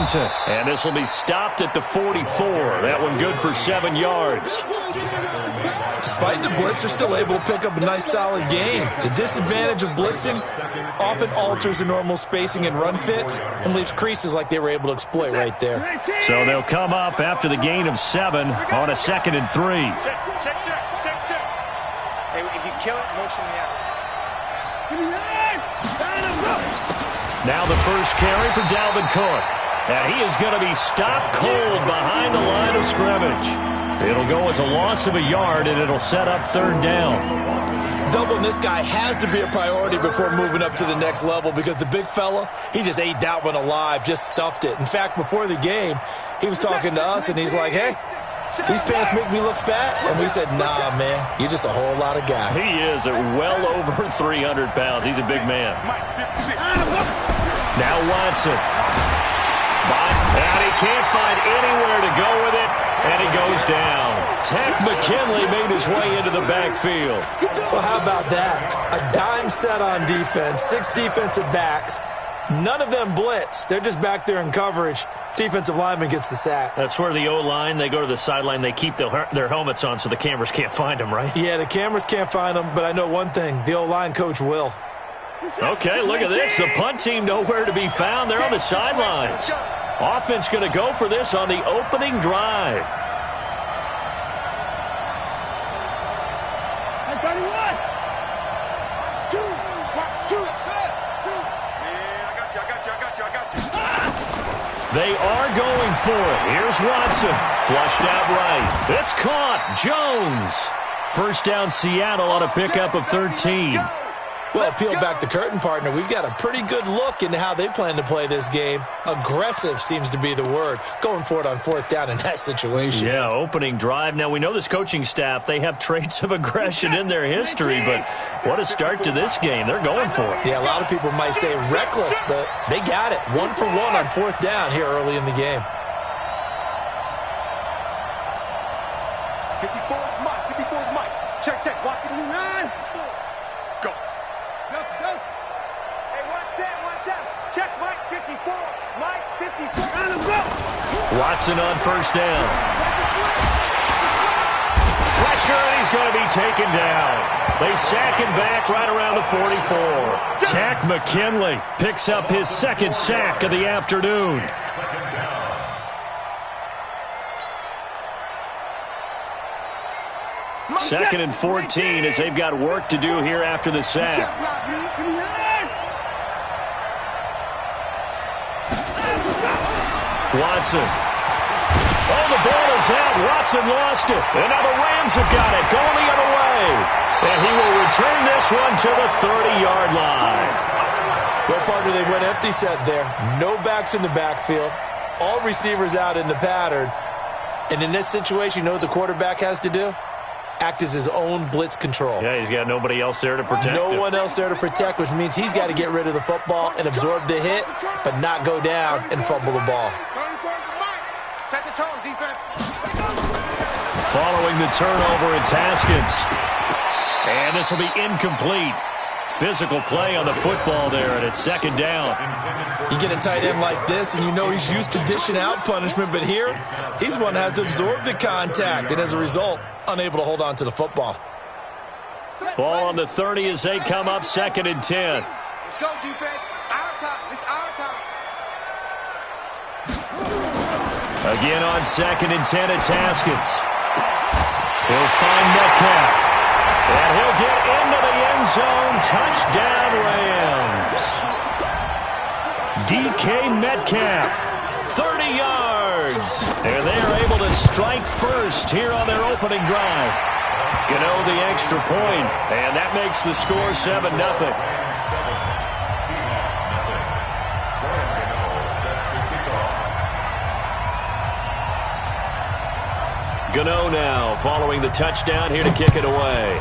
Washington. And this will be stopped at the 44. That one good for 7 yards. Despite the blitz, they're still able to pick up a nice, solid gain. The disadvantage of blitzing often alters the normal spacing and run fits and leaves creases like they were able to exploit right there. So they'll come up after the gain of 7 on a 2nd and 3. Check. Hey, if you kill it, motion me out. Now the first carry for Dalvin Cook. And he is going to be stopped cold behind the line of scrimmage. It'll go as a loss of a yard, and it'll set up 3rd down. Doubling this guy has to be a priority before moving up to the next level because the big fella, he just ate that one alive, just stuffed it. In fact, before the game, he was talking to us, and he's like, hey, these pants make me look fat. And we said, nah, man, you're just a whole lot of guy. He is at well over 300 pounds. He's a big man. Now Watson. And he can't find anywhere to go with it. And he goes down. Takk McKinley made his way into the backfield. Well, how about that? A dime set on defense, 6 defensive backs. None of them blitz. They're just back there in coverage. Defensive lineman gets the sack. That's where the O-line, they go to the sideline, they keep their helmets on so the cameras can't find them, right? Yeah, the cameras can't find them, but I know one thing. The O-line coach will. Okay, look at this. The punt team nowhere to be found. They're on the sidelines. Offense going to go for this on the opening drive. They are going for it. Here's Watson. Flushed out right. It's caught. Jones. First down Seattle on a pickup of 13. Well, peel back the curtain, partner. We've got a pretty good look into how they plan to play this game. Aggressive seems to be the word. Going for it on 4th down in that situation. Yeah, opening drive. Now, we know this coaching staff, they have traits of aggression in their history, but what a start to this game. They're going for it. Yeah, a lot of people might say reckless, but they got it. 1 for 1 on 4th down here early in the game. 54 is Mike. 54 is Mike. Check. Watch the 9. Go. Hey, 1-7. Check Mike 54. Mike 54. Watson on first down. Pressure, and he's going to be taken down. They sack him back right around the 44. Takk McKinley picks up his 2nd sack of the afternoon. Second and 14 as they've got work to do here after the sack. Watson. Oh, the ball is out. Watson lost it. And now the Rams have got it. Going the other way. And he will return this one to the 30-yard line. Well, partner, they went empty set there. No backs in the backfield. All receivers out in the pattern. And in this situation, you know what the quarterback has to do? Act as his own blitz control. Yeah, he's got nobody else there to protect No him. one else there to protect, which means he's got to get rid of the football and absorb the hit, but not go down and fumble the ball. Set the tone, defense. Following the turnover, it's Haskins. And this will be incomplete. Physical play on the football there, and it's 2nd down. You get a tight end like this, and you know he's used to dishing out punishment, but here, he's one that has to absorb the contact, and as a result, unable to hold on to the football. Ball on the 30 as they come up 2nd and 10. Let's go, defense. Our time. It's our time. Again on 2nd and 10, it's Haskins. He'll find Metcalf. And he'll get into the end zone. Touchdown, Rams. DK Metcalf, 30 yards. And they are able to strike first here on their opening drive. Gano the extra point, and that makes the score 7-0. Gano now following the touchdown here to kick it away.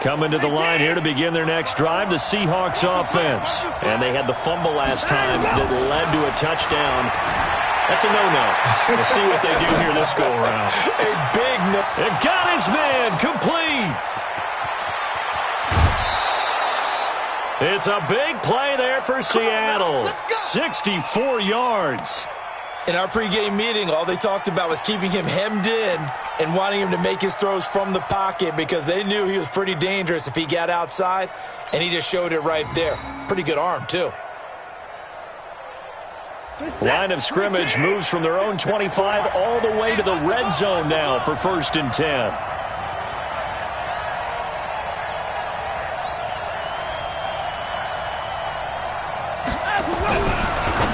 Coming to the line here to begin their next drive, the Seahawks offense. And they had the fumble last time that led to a touchdown. That's a no-no. We'll see what they do here this go-around. A big no. It got his man complete. It's a big play there for Seattle. 64 yards. In our pregame meeting, all they talked about was keeping him hemmed in and wanting him to make his throws from the pocket because they knew he was pretty dangerous if he got outside, and he just showed it right there. Pretty good arm, too. Line of scrimmage moves from their own 25 all the way to the red zone now for 1st and 10.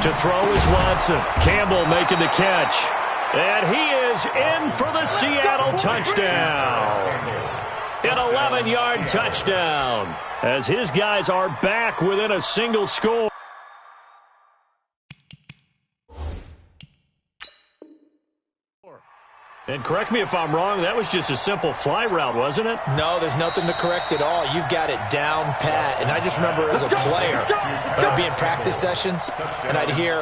To throw is Watson. Campbell making the catch. And he is in for the Seattle touchdown. An 11-yard touchdown as his guys are back within a single score. And correct me if I'm wrong, that was just a simple fly route, wasn't it? No, there's nothing to correct at all. You've got it down pat. And I just remember as a player, when I'd be in practice sessions, and I'd hear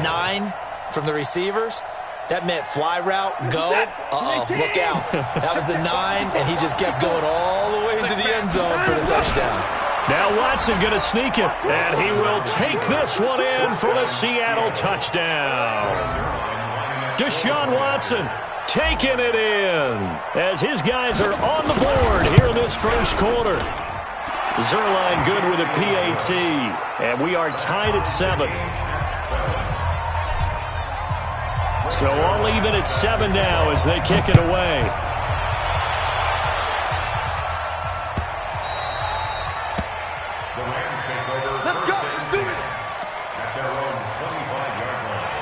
9 from the receivers, that meant fly route, go. Uh-oh, look out. That was the 9, and he just kept going all the way into the end zone for the touchdown. Now Watson going to sneak it, and he will take this one in for the Seattle touchdown. Deshaun Watson taking it in as his guys are on the board here in this first quarter. Zerline good with a PAT, and we are tied at 7. So all even at 7 now as they kick it away. Let's go. Let's do it. At their own 25-yard line.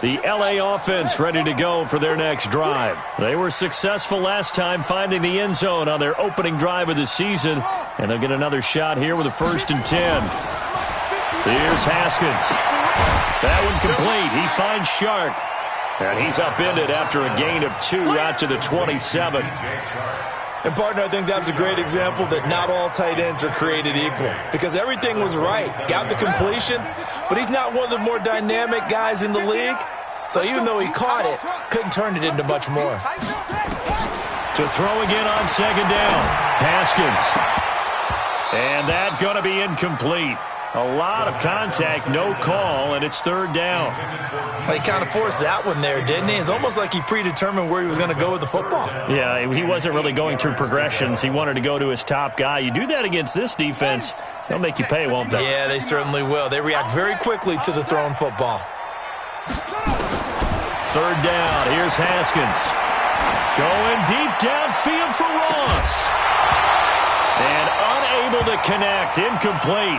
The LA offense ready to go for their next drive. They were successful last time finding the end zone on their opening drive of the season, and they'll get another shot here with a 1st and 10. Here's Haskins. That one complete. He finds Shark, and he's upended after a gain of 2 out to the 27. And, partner, I think that's a great example that not all tight ends are created equal because everything was right. Got the completion, but he's not one of the more dynamic guys in the league. So even though he caught it, couldn't turn it into much more. To throw again on 2nd down, Haskins. And that going to be incomplete. A lot of contact, no call, and it's 3rd down. He kind of forced that one there, didn't he? It's almost like he predetermined where he was going to go with the football. Yeah, he wasn't really going through progressions. He wanted to go to his top guy. You do that against this defense, they'll make you pay, won't they? Yeah, they certainly will. They react very quickly to the thrown football. 3rd down. Here's Haskins. Going deep downfield for Ross. And unable to connect. Incomplete.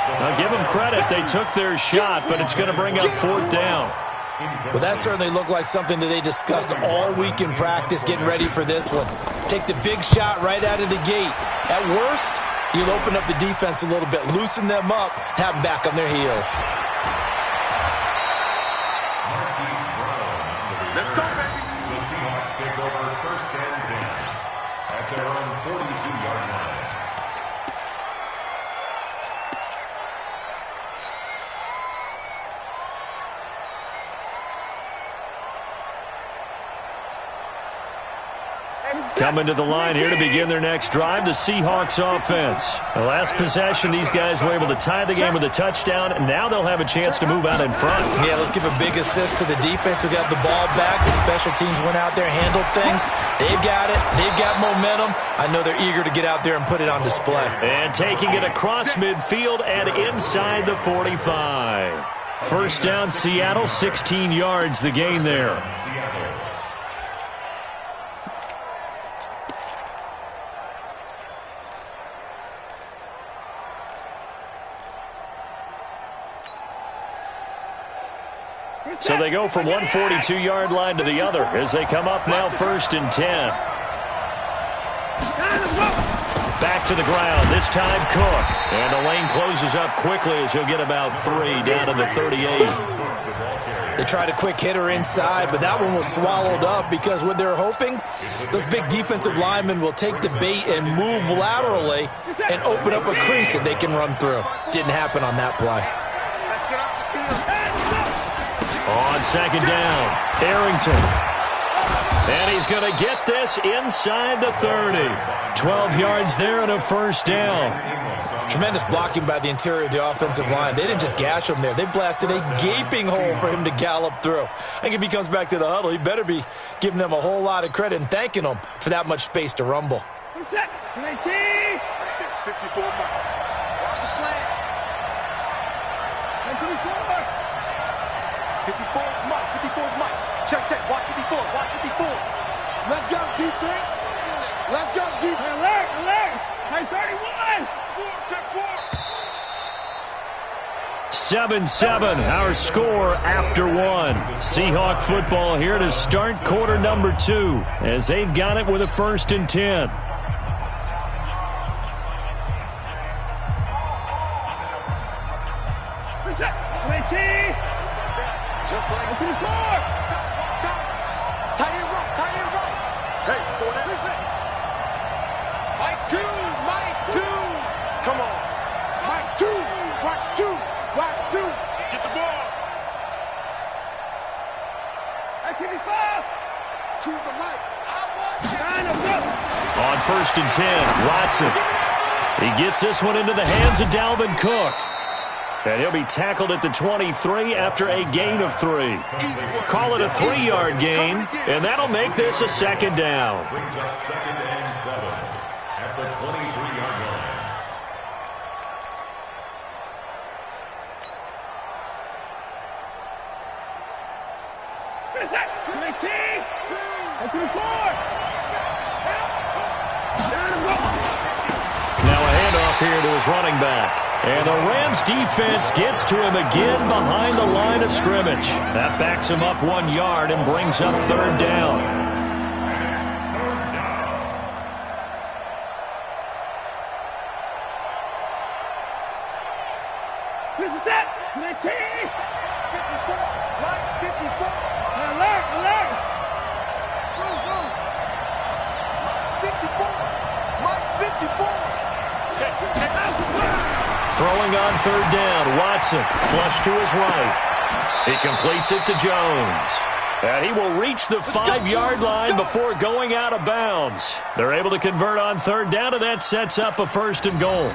Now, give them credit. They took their shot, but it's going to bring up 4th down. Well, that certainly looked like something that they discussed all week in practice getting ready for this one. Take the big shot right out of the gate. At worst, you'll open up the defense a little bit, loosen them up, have them back on their heels. Let's go, baby. The Seahawks take over 1st and 10 at their own 42-yard line. Coming to the line here to begin their next drive, the Seahawks offense. The last possession, these guys were able to tie the game with a touchdown, and now they'll have a chance to move out in front. Yeah, let's give a big assist to the defense who got the ball back. The special teams went out there, handled things. They've got it. They've got momentum. I know they're eager to get out there and put it on display. And taking it across midfield and inside the 45. 1st down, Seattle, 16 yards the gain there. So they go from one 42-yard line to the other as they come up now 1st and 10. Back to the ground, this time Cook. And the lane closes up quickly as he'll get about 3 down to the 38. They tried a quick hitter inside, but that one was swallowed up because what they're hoping, those big defensive linemen will take the bait and move laterally and open up a crease that they can run through. Didn't happen on that play. On second down, Arrington. And he's going to get this inside the 30. 12 yards there and a first down. Tremendous blocking by the interior of the offensive line. They didn't just gash him there. They blasted a gaping hole for him to gallop through. I think if he comes back to the huddle, he better be giving them a whole lot of credit and thanking them for that much space to rumble. 54 Mike. Watch the slant. 54 Mike. 54 Mike. Check. Watch 54. Watch 54. Let's go, defense. Let's go, defense. Alert. Hey, 31. 7-7, our score after one. Seahawk football here to start quarter number 2 as they've got it with a 1st and 10. Just like open the floor. Tight end rope. Hey, Mike 2. Come on. Mike 2. Watch 2. Get the ball. Activity 5. Choose the mic. On 1st and 10, Watson. He gets this one into the hands of Dalvin Cook. And he'll be tackled at the 23 after a gain of 3. Call it a 3-yard gain, and that'll make this a 2nd down. Brings up 2nd and 7 at the 23-yard line. Now a handoff here to his running back. And the Rams defense gets to him again behind the line of scrimmage. That backs him up 1 yard and brings up 3rd down. This is it. 19. 54. Right. 54. Alert. Go. 54. Mike 54. Throwing on 3rd down, Watson, flush to his right. He completes it to Jones. And he will reach the 5-yard line before going out of bounds. They're able to convert on 3rd down, and that sets up a 1st and goal.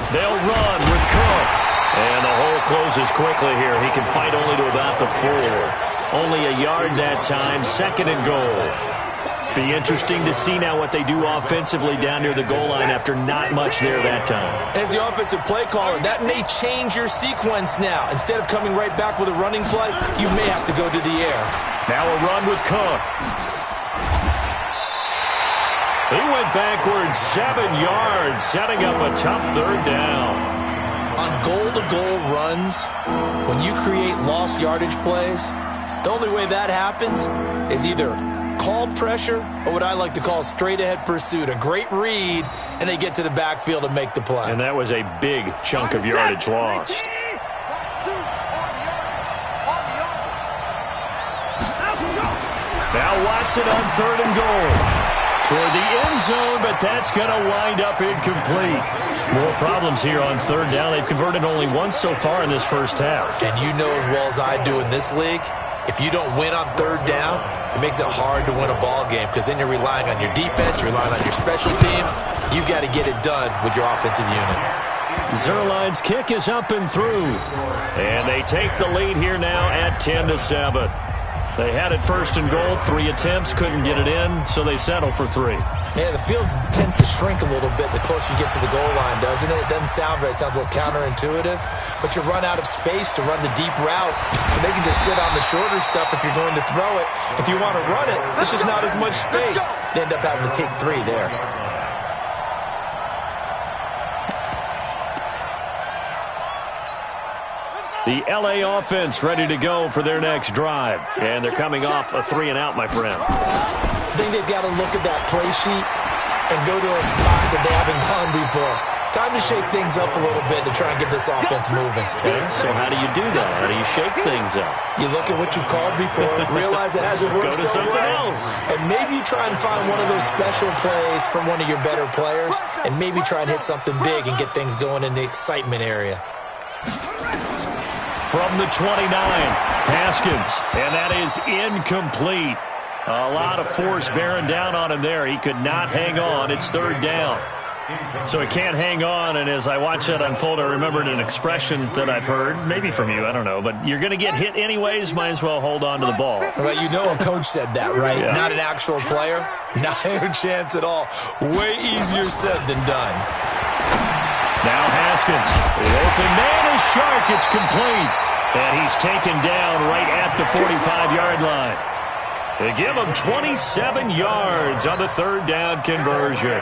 They'll run with Cook. And the hole closes quickly here. He can fight only to about the 4. Only a yard that time, 2nd and goal. Be interesting to see now what they do offensively down near the goal line after not much there that time. As the offensive play caller, that may change your sequence now. Instead of coming right back with a running play, you may have to go to the air. Now a run with Cook. He went backwards 7 yards, setting up a tough 3rd down. On goal-to-goal runs, when you create lost yardage plays, the only way that happens is either called pressure or what I like to call straight-ahead pursuit. A great read, and they get to the backfield and make the play. And that was a big chunk of yardage lost. Now Watson on 3rd and goal. Toward the end zone, but that's going to wind up incomplete. More problems here on 3rd down. They've converted only once so far in this first half. And you know as well as I do in this league, if you don't win on 3rd down, it makes it hard to win a ball game because then you're relying on your defense, you're relying on your special teams. You've got to get it done with your offensive unit. Zerline's kick is up and through. And they take the lead here now at 10-7. They had it first and goal, 3 attempts, couldn't get it in, so they settle for 3. Yeah, the field tends to shrink a little bit the closer you get to the goal line, doesn't it? It doesn't sound right. It sounds a little counterintuitive. But you run out of space to run the deep routes, so they can just sit on the shorter stuff if you're going to throw it. If you want to run it, there's just not as much space. They end up having to take 3 there. The L.A. offense ready to go for their next drive. And they're coming off a 3-and-out, my friend. I think they've got to look at that play sheet and go to a spot that they haven't gone before. Time to shake things up a little bit to try and get this offense moving. Okay, so how do you do that? How do you shake things up? You look at what you've called before, realize it hasn't worked Go to so something well, else. and maybe you try and find one of those special plays from one of your better players, and maybe try and hit something big and get things going in the excitement area. From the 29, Haskins, and that is incomplete. A lot of force bearing down on him there. He could not hang on. It's 3rd down. So he can't hang on, and as I watch that unfold, I remembered an expression that I've heard, maybe from you, I don't know, but you're going to get hit anyways, might as well hold on to the ball. Well, you know a coach said that, right? Yeah. Not an actual player. Not a chance at all. Way easier said than done. Now Haskins. The open man is Shark. It's complete. And he's taken down right at the 45-yard line. They give him 27 yards on the 3rd down conversion.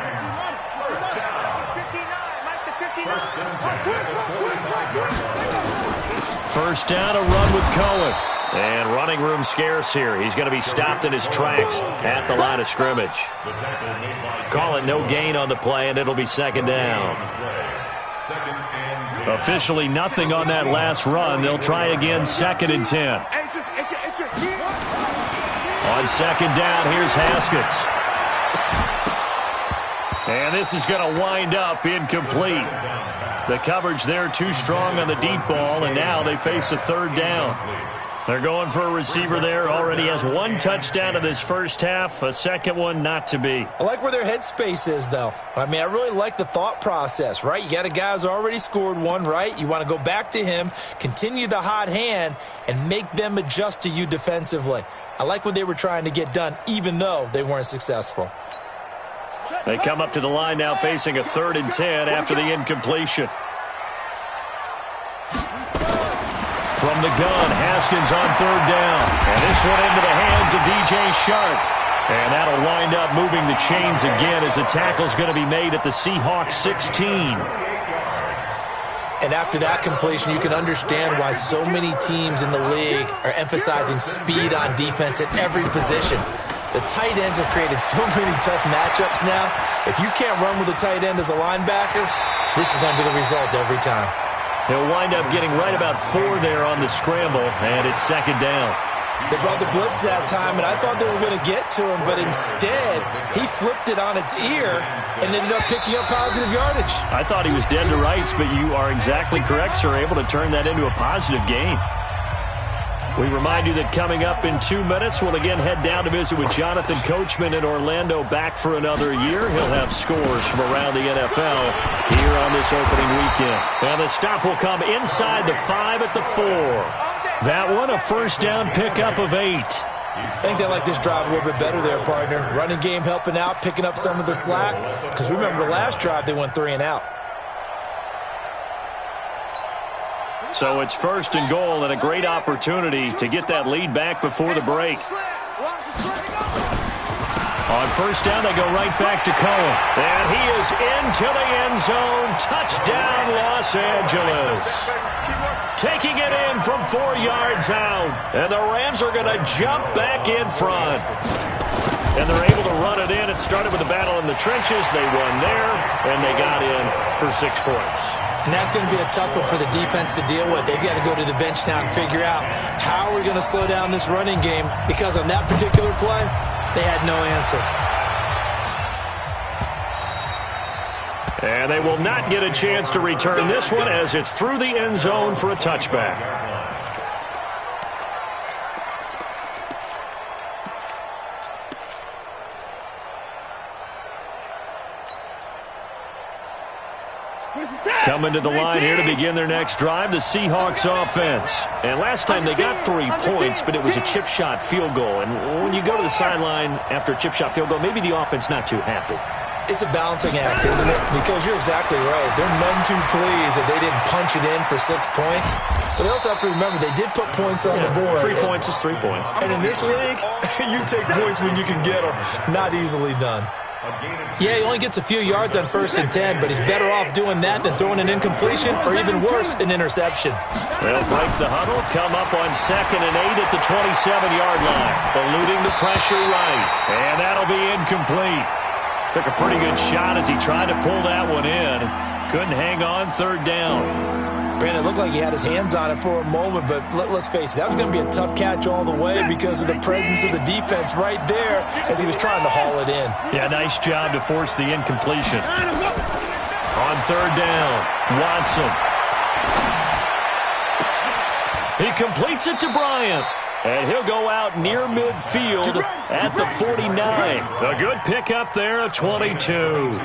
First down, a run with Cohen. And running room scarce here. He's going to be stopped in his tracks at the line of scrimmage. Call it no gain on the play, and it'll be 2nd down. Officially nothing on that last run. They'll try again, 2nd and 10. On 2nd down, here's Haskins. And this is going to wind up incomplete. The coverage there too strong on the deep ball, and now they face a 3rd down. They're going for a receiver there. Already has 1 touchdown in this first half. A second one not to be. I like where their headspace is, though. I mean, I really like the thought process, right? You got a guy who's already scored 1, right? You want to go back to him, continue the hot hand, and make them adjust to you defensively. I like what they were trying to get done, even though they weren't successful. They come up to the line now facing a 3rd and 10 after the incompletion. From the gun, Haskins on 3rd down. And this one into the hands of DJ Shark. And that'll wind up moving the chains again as the tackle's going to be made at the Seahawks 16. And after that completion, you can understand why so many teams in the league are emphasizing speed on defense at every position. The tight ends have created so many tough matchups now. If you can't run with a tight end as a linebacker, this is going to be the result every time. He'll wind up getting right about 4 there on the scramble, and it's 2nd down. They brought the blitz that time, and I thought they were going to get to him, but instead, he flipped it on its ear and ended up picking up positive yardage. I thought he was dead to rights, but you are exactly correct, sir, able to turn that into a positive gain. We remind you that coming up in 2 minutes, we'll again head down to visit with Jonathan Coachman in Orlando, back for another year. He'll have scores from around the NFL here on this opening weekend. And the stop will come inside the 5 at the 4. That one, a first down pickup of 8. I think they like this drive a little bit better there, partner. Running game helping out, picking up some of the slack. Because remember the last drive, they went 3 and out. So it's 1st and goal, and a great opportunity to get that lead back before the break. On 1st down, they go right back to Cohen. And he is into the end zone. Touchdown, Los Angeles. Taking it in from 4 yards out. And the Rams are going to jump back in front. And they're able to run it in. It started with a battle in the trenches. They won there, and they got in for 6 points. And that's going to be a tough one for the defense to deal with. They've got to go to the bench now and figure out how are we going to slow down this running game, because on that particular play, they had no answer. And they will not get a chance to return this one as it's through the end zone for a touchback. Coming to the line here to begin their next drive, the Seahawks offense. And last time they got 3 points, but it was a chip shot field goal. And when you go to the sideline after a chip shot field goal, maybe the offense not too happy. It's a balancing act, isn't it? Because you're exactly right. They're none too pleased that they didn't punch it in for 6 points. But they also have to remember they did put points on the board. 3 points is 3 points. And in this league, you take points when you can get them. Not easily done. Yeah, he only gets a few yards on 1st and 10, but he's better off doing that than throwing an incompletion or even worse, an interception. They'll break the huddle, come up on 2nd and 8 at the 27-yard line. Eluding the pressure right. And that'll be incomplete. Took a pretty good shot as he tried to pull that one in. Couldn't hang on 3rd down. Brandon, it looked like he had his hands on it for a moment, but let's face it, that was going to be a tough catch all the way because of the presence of the defense right there as he was trying to haul it in. Yeah, nice job to force the incompletion. On 3rd down, Watson. He completes it to Bryant. And he'll go out near midfield at the 49. A good pickup there, a 22.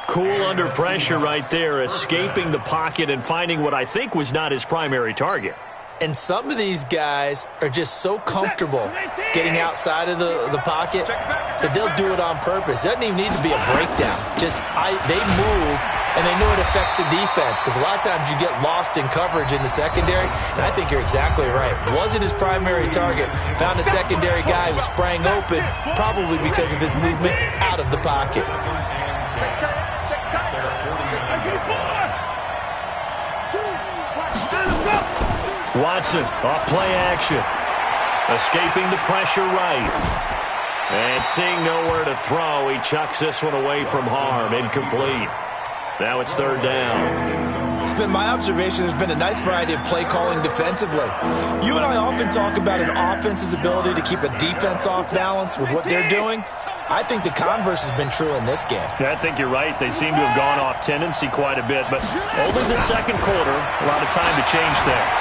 Cool under pressure right there, escaping the pocket and finding what I think was not his primary target. And some of these guys are just so comfortable getting outside of the pocket that they'll do it on purpose. It doesn't even need to be a breakdown. They move, and they know it affects the defense because a lot of times you get lost in coverage in the secondary, and I think you're exactly right. Wasn't his primary target. Found a secondary guy who sprang open, probably because of his movement out of the pocket. Watson off play action. Escaping the pressure right. And seeing nowhere to throw, he chucks this one away from harm. Incomplete. Now it's 3rd down. It's been my observation there's been a nice variety of play calling defensively. You and I often talk about an offense's ability to keep a defense off balance with what they're doing. I think the converse has been true in this game. Yeah, I think you're right. They seem to have gone off tendency quite a bit, but only the 2nd quarter, a lot of time to change things.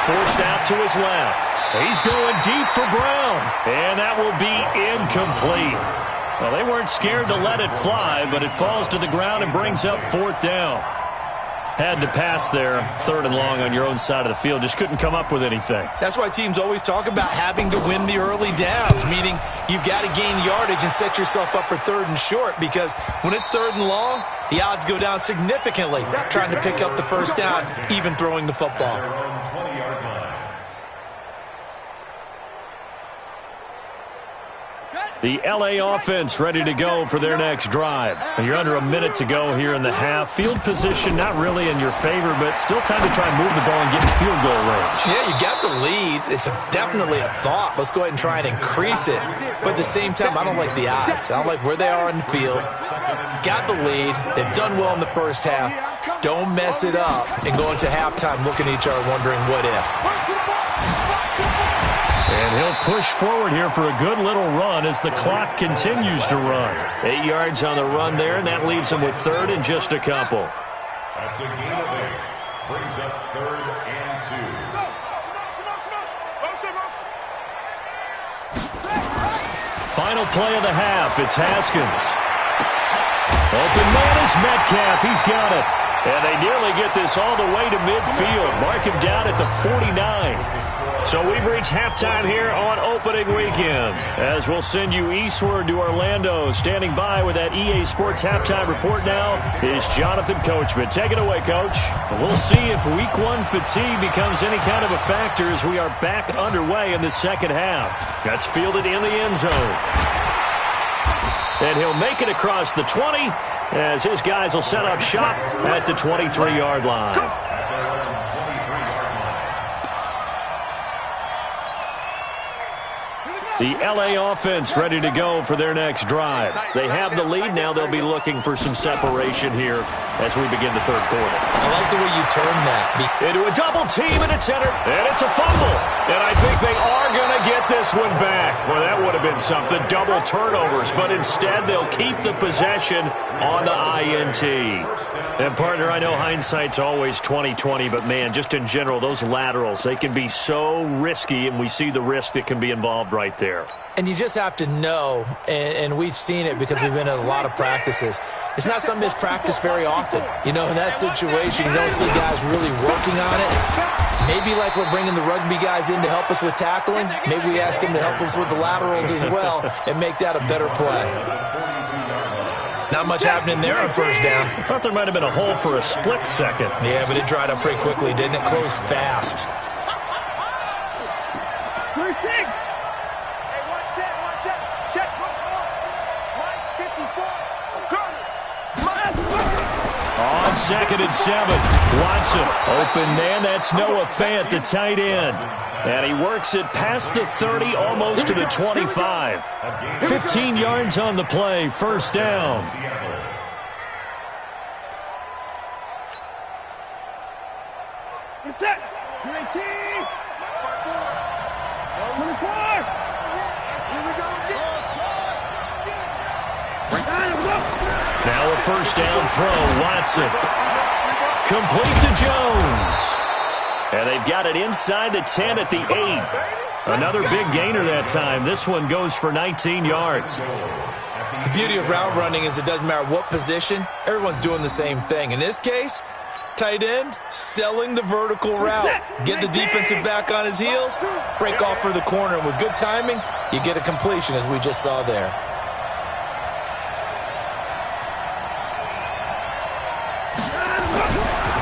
Forced out to his left. He's going deep for Brown, and that will be incomplete. Well, they weren't scared to let it fly, but it falls to the ground and brings up 4th down. Had to pass there, 3rd and long on your own side of the field. Just couldn't come up with anything. That's why teams always talk about having to win the early downs, meaning you've got to gain yardage and set yourself up for 3rd and short, because when it's 3rd and long, the odds go down significantly trying to pick up the 1st down, even throwing the football. The L.A. offense ready to go for their next drive. And you're under a minute to go here in the half. Field position not really in your favor, but still time to try and move the ball and get in field goal range. Yeah, you got the lead. It's definitely a thought. Let's go ahead and try and increase it. But at the same time, I don't like the odds. I don't like where they are on the field. Got the lead. They've done well in the 1st half. Don't mess it up and go into halftime looking at each other wondering what if. And he'll push forward here for a good little run as the clock continues to run. 8 yards on the run there, and that leaves him with 3rd and just a couple. That's a gain of 8. Brings up 3rd and 2. Final play of the half. It's Haskins. Open man is Metcalf. He's got it. And they nearly get this all the way to midfield. Mark him down at the 49. So we've reached halftime here on opening weekend. As we'll send you eastward to Orlando. Standing by with that EA Sports halftime report now is Jonathan Coachman. Take it away, Coach. We'll see if Week 1 fatigue becomes any kind of a factor as we are back underway in the 2nd half. That's fielded in the end zone. And he'll make it across the 20 as his guys will set up shop at the 23-yard line. The L.A. offense ready to go for their next drive. They have the lead. Now they'll be looking for some separation here as we begin the 3rd quarter. I like the way you turn that. Into a double team, and it's entered, and it's a fumble. And I think they are going to get this one back. Well, that would have been something, double turnovers, but instead they'll keep the possession on the INT. And, partner, I know hindsight's always 20/20, but, man, just in general, those laterals, they can be so risky, and we see the risk that can be involved right there. there. And you just have to know, and we've seen it because we've been at a lot of practices. It's not something that's practiced very often. You know, in that situation, you don't see guys really working on it. Maybe like we're bringing the rugby guys in to help us with tackling. Maybe we ask them to help us with the laterals as well and make that a better play. Not much happening there on first down. I thought there might have been a hole for a split second. Yeah, but it dried up pretty quickly, didn't it? Closed fast. First thing. Hey, one set. Check. Right, 54. On 2nd and 7, Watson. Open man, that's Noah Fant, the tight end. And he works it past the 30, almost to the 25. 15 yards on the play, first down. Set. 19. 24. Here we go. Now a first down throw, Watson. Complete to Jones. And they've got it inside the 10 at the 8. Another big gainer that time. This one goes for 19 yards. The beauty of route running is it doesn't matter what position. Everyone's doing the same thing. In this case, tight end, selling the vertical route. Get the defensive back on his heels, break off for the corner. And with good timing, you get a completion, as we just saw there.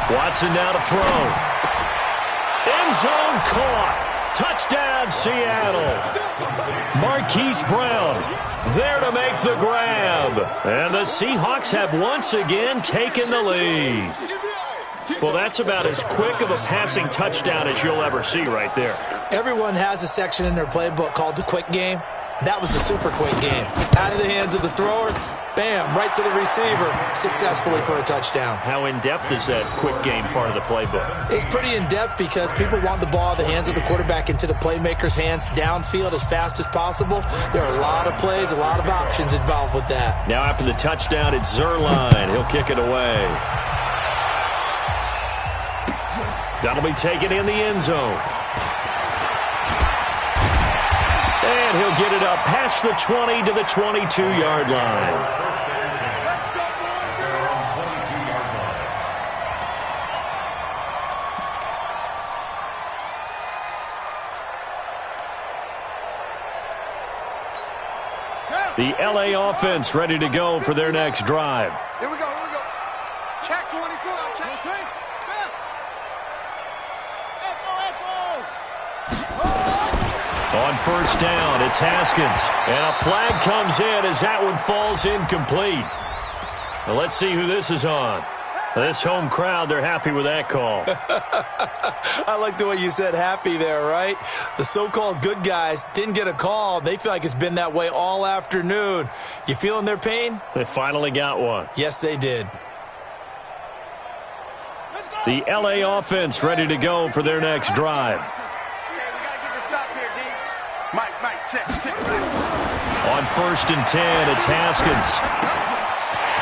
Watson now to throw. End zone caught. Touchdown, Seattle. Marquise Brown there to make the grab. And the Seahawks have once again taken the lead. Well, that's about as quick of a passing touchdown as you'll ever see right there. Everyone has a section in their playbook called the quick game. That was a super quick game. Out of the hands of the thrower, bam, right to the receiver, successfully for a touchdown. How in-depth is that quick game part of the playbook? It's pretty in-depth because people want the ball out of the hands of the quarterback into the playmaker's hands downfield as fast as possible. There are a lot of plays, a lot of options involved with that. Now after the touchdown, it's Zerline. He'll kick it away. That'll be taken in the end zone. And he'll get it up past the 20 to the 22-yard line. The LA offense ready to go for their next drive. Here we go. Check 24. Check 3. On first down, it's Haskins. And a flag comes in as that one falls incomplete. Well, let's see who this is on. This home crowd, they're happy with that call. I like the way you said happy there, right? The so-called good guys didn't get a call. They feel like it's been that way all afternoon. You feeling their pain? They finally got one. Yes, they did. The LA offense ready to go for their next drive. Mike, check. On first and 10, it's Haskins.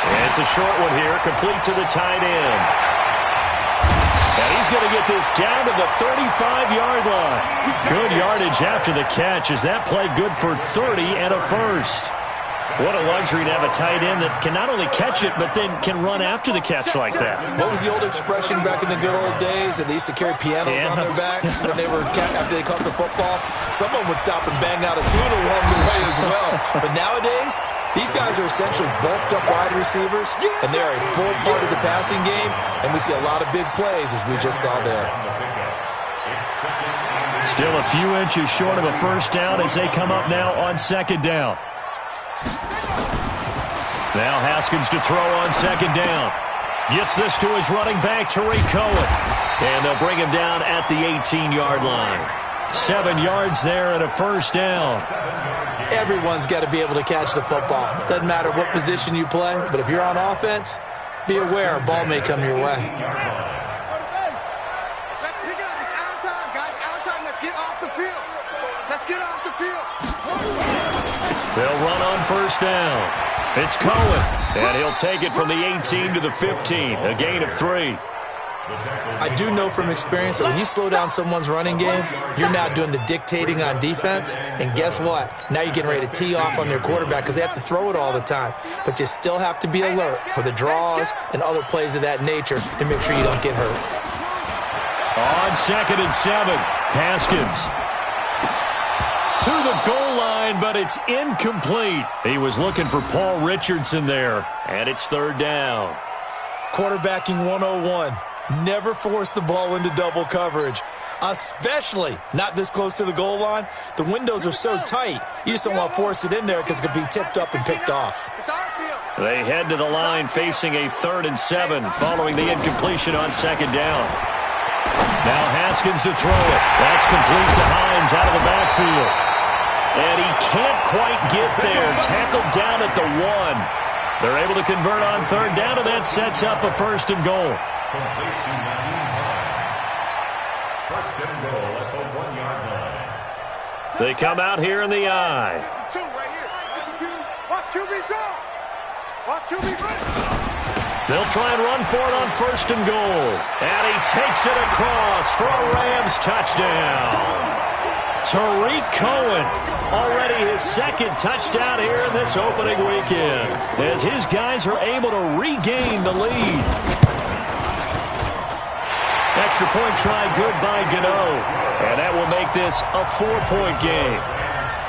And it's a short one here, complete to the tight end. And he's going to get this down to the 35-yard line. Good yardage after the catch. Is that play good for 30 and a first? What a luxury to have a tight end that can not only catch it, but then can run after the catch like that. What was the old expression back in the good old days that they used to carry pianos on their backs when they were after they caught the football? Someone would stop and bang out a tune along the way as well. But nowadays, these guys are essentially bulked up wide receivers, and they're a full part of the passing game, and we see a lot of big plays as we just saw there. Still a few inches short of a first down as they come up now on second down. Now Haskins to throw on second down. Gets this to his running back, Tariq Cohen. And they'll bring him down at the 18-yard line. 7 yards there and a first down. Everyone's got to be able to catch the football. Doesn't matter what position you play, but if you're on offense, be aware a ball may come your way. Let's pick it up. It's our time, guys. Our time. Let's get off the field. They'll run on first down. It's Cohen, and he'll take it from the 18 to the 15, a gain of 3. I do know from experience that when you slow down someone's running game, you're now doing the dictating on defense. And guess what? Now you're getting ready to tee off on their quarterback because they have to throw it all the time. But you still have to be alert for the draws and other plays of that nature to make sure you don't get hurt. On 2nd and 7, Haskins to the goal line, but it's incomplete. He was looking for Paul Richardson there, and it's 3rd down. Quarterbacking 101. Never force the ball into double coverage, especially not this close to the goal line. The windows are so tight, you just don't want to force it in there because it could be tipped up and picked off. They head to the line facing a 3rd and 7 following the incompletion on 2nd down. Now Haskins to throw it. That's complete to Hines out of the backfield. And he can't quite get there. Tackled down at the 1. They're able to convert on 3rd down, and that sets up a 1st and goal. Complete to Naeem Hines. 1st and goal at the 1-yard line. They come out here in the I. Two right here. Watch QB draw. Watch QB run. They'll try and run for it on 1st and goal. And he takes it across for a Rams touchdown. Tariq Cohen, already his 2nd touchdown here in this opening weekend, as his guys are able to regain the lead. Extra point try good by Gano. And that will make this a 4-point game.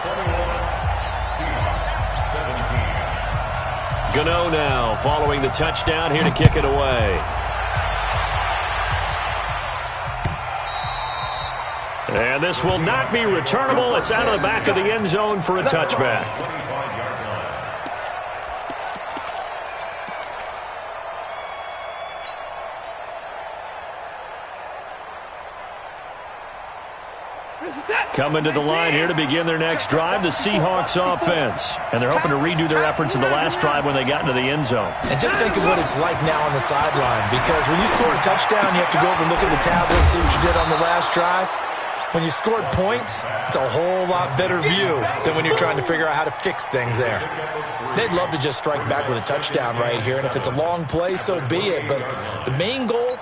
21, Seahawks 17. Gano now following the touchdown here to kick it away. And this will not be returnable. It's out of the back of the end zone for a touchback. Coming to the line here to begin their next drive, the Seahawks offense. And they're hoping to redo their efforts in the last drive when they got into the end zone. And just think of what it's like now on the sideline, because when you score a touchdown, you have to go over and look at the tablet and see what you did on the last drive. When you scored points, it's a whole lot better view than when you're trying to figure out how to fix things there. They'd love to just strike back with a touchdown right here, and if it's a long play, so be it. But the main goal,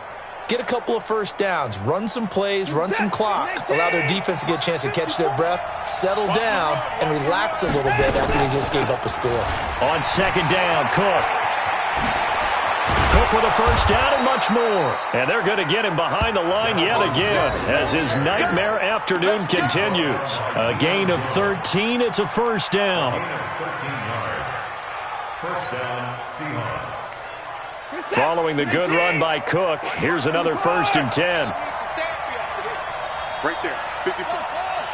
get a couple of 1st downs, run some plays, run some clock, allow their defense to get a chance to catch their breath, settle down, and relax a little bit after they just gave up a score. On 2nd down, Cook. Cook with a 1st down and much more. And they're going to get him behind the line yet again as his nightmare afternoon continues. A gain of 13. It's a 1st down. 13 yards. 1st down, Seahawks. Following the good run by Cook, here's another 1st and 10. Right there. 54 miles.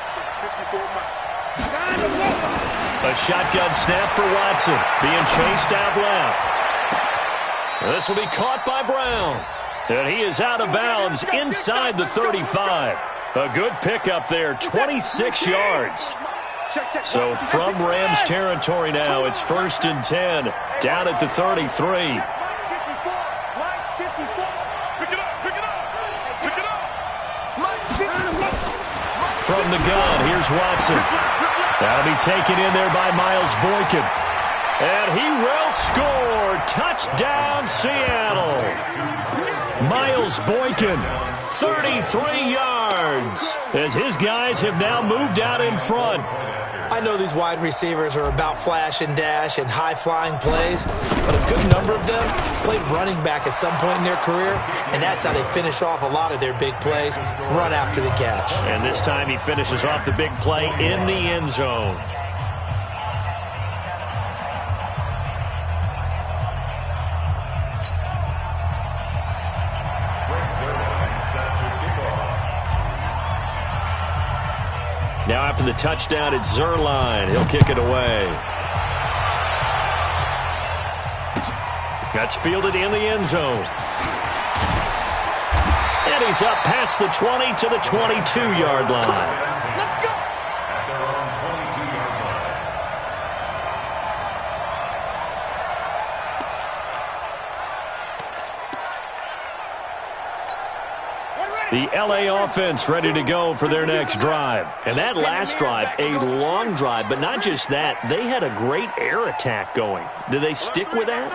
A shotgun snap for Watson, being chased out left. This will be caught by Brown. And he is out of bounds inside the 35. A good pickup there, 26 yards. So from Rams territory now, it's 1st and 10, down at the 33. From the gun, here's Watson. That'll be taken in there by Miles Boykin. And he will score. Touchdown, Seattle. Miles Boykin, 33 yards, as his guys have now moved out in front. I know these wide receivers are about flash and dash and high-flying plays, but a good number of them played running back at some point in their career, and that's how they finish off a lot of their big plays, run after the catch. And this time he finishes off the big play in the end zone. Now after the touchdown, it's Zerline. He'll kick it away. That's fielded in the end zone. And he's up past the 20 to the 22-yard line. Let's go. At their own 22-yard line. The LA offense ready to go for their next drive. And that last drive, a long drive, but not just that. They had a great air attack going. Do they stick with that?